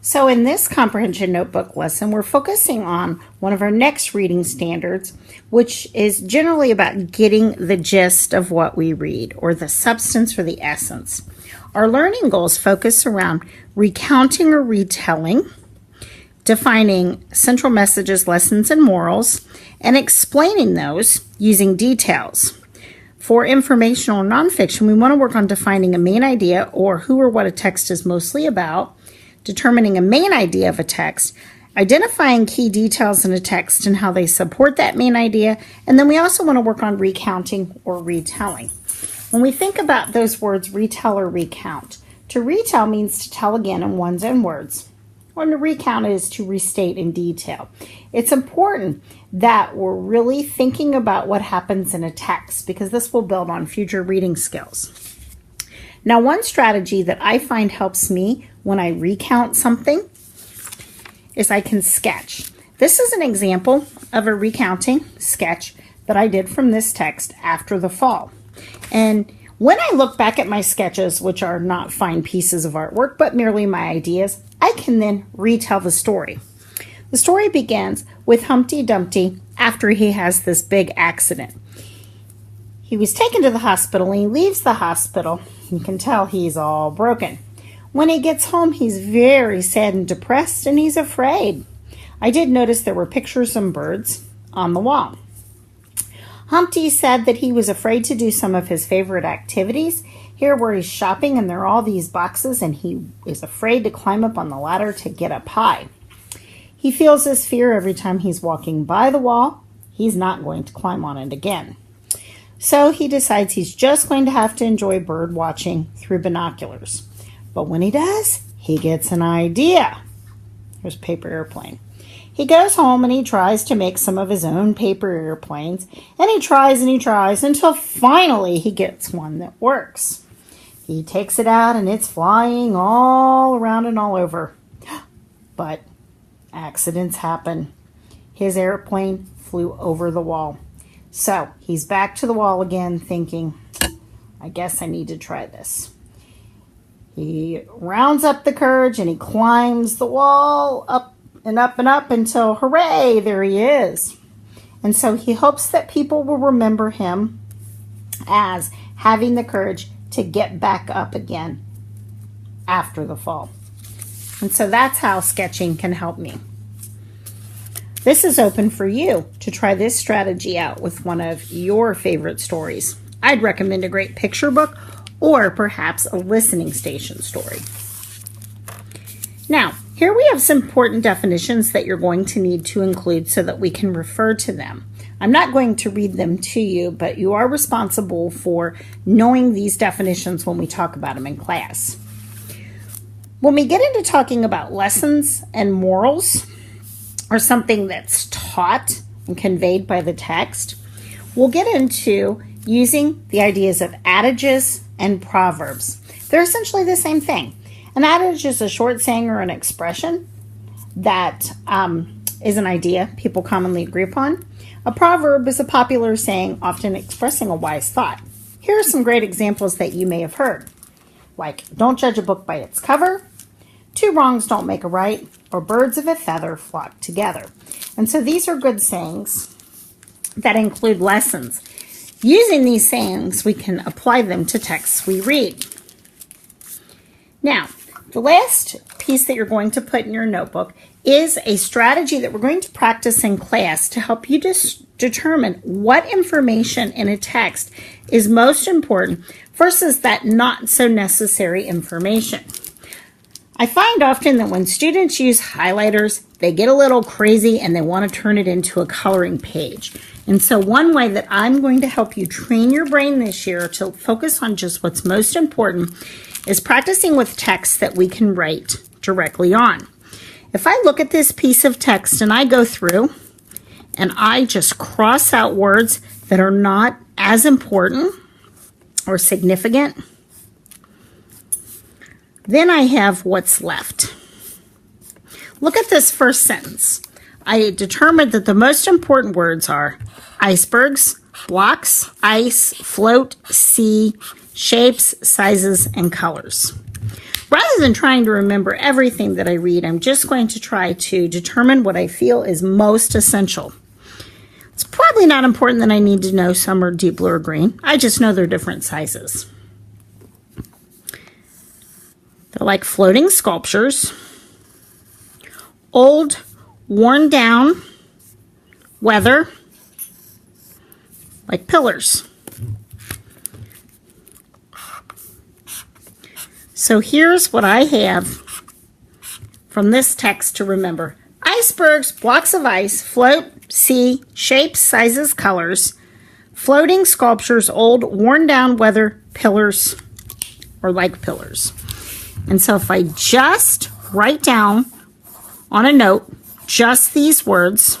So in this comprehension notebook lesson, we're focusing on one of our next reading standards, which is generally about getting the gist of what we read, or the substance or the essence. Our learning goals focus around recounting or retelling, defining central messages, lessons, and morals, and explaining those using details. For informational or nonfiction, we want to work on defining a main idea, or who or what a text is mostly about, determining a main idea of a text, identifying key details in a text and how they support that main idea, and then we also want to work on recounting or retelling. When we think about those words, retell or recount, to retell means to tell again in one's own words, or to recount is to restate in detail. It's important that we're really thinking about what happens in a text, because this will build on future reading skills. Now, one strategy that I find helps me when I recount something is I can sketch. This is an example of a recounting sketch that I did from this text after the fall. And when I look back at my sketches, which are not fine pieces of artwork, but merely my ideas, I can then retell the story. The story begins with Humpty Dumpty after he has this big accident. He was taken to the hospital, and he leaves the hospital. You can tell he's all broken. When he gets home, he's very sad and depressed, and he's afraid. I did notice there were pictures of birds on the wall. Humpty said that he was afraid to do some of his favorite activities. Here where he's shopping, and there are all these boxes, and he is afraid to climb up on the ladder to get up high. He feels this fear every time he's walking by the wall. He's not going to climb on it again. So he decides he's just going to have to enjoy bird watching through binoculars. But when he does, he gets an idea. Here's a paper airplane. He goes home and he tries to make some of his own paper airplanes. And he tries until finally he gets one that works. He takes it out and it's flying all around and all over. But accidents happen. His airplane flew over the wall. So he's back to the wall again thinking, I guess I need to try this. He rounds up the courage and he climbs the wall up and up and up until, hooray, there he is. And so he hopes that people will remember him as having the courage to get back up again after the fall. And so that's how sketching can help me. This is open for you to try this strategy out with one of your favorite stories. I'd recommend a great picture book or perhaps a listening station story. Now, here we have some important definitions that you're going to need to include so that we can refer to them. I'm not going to read them to you, but you are responsible for knowing these definitions when we talk about them in class. When we get into talking about lessons and morals, or something that's taught and conveyed by the text, we'll get into using the ideas of adages and proverbs. They're essentially the same thing. An adage is a short saying or an expression that is an idea people commonly agree upon. A proverb is a popular saying often expressing a wise thought. Here are some great examples that you may have heard, like, don't judge a book by its cover, two wrongs don't make a right, or birds of a feather flock together. And so these are good sayings that include lessons. Using these sayings, we can apply them to texts we read. Now, the last piece that you're going to put in your notebook is a strategy that we're going to practice in class to help you determine what information in a text is most important versus that not so necessary information. I find often that when students use highlighters, they get a little crazy and they want to turn it into a coloring page. And so one way that I'm going to help you train your brain this year to focus on just what's most important is practicing with text that we can write directly on. If I look at this piece of text and I go through and I just cross out words that are not as important or significant, then I have what's left. Look at this first sentence. I determined that the most important words are icebergs, blocks, ice, float, sea, shapes, sizes, and colors. Rather than trying to remember everything that I read, I'm just going to try to determine what I feel is most essential. It's probably not important that I need to know some are deep blue or green. I just know they're different sizes. They're like floating sculptures, old, worn down, weather, like pillars. So here's what I have from this text to remember. Icebergs, blocks of ice, float, sea, shapes, sizes, colors, floating sculptures, old, worn down, weather, pillars, or like pillars. And so if I just write down on a note just these words,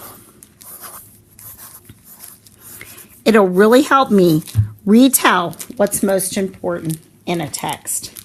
it'll really help me retell what's most important in a text.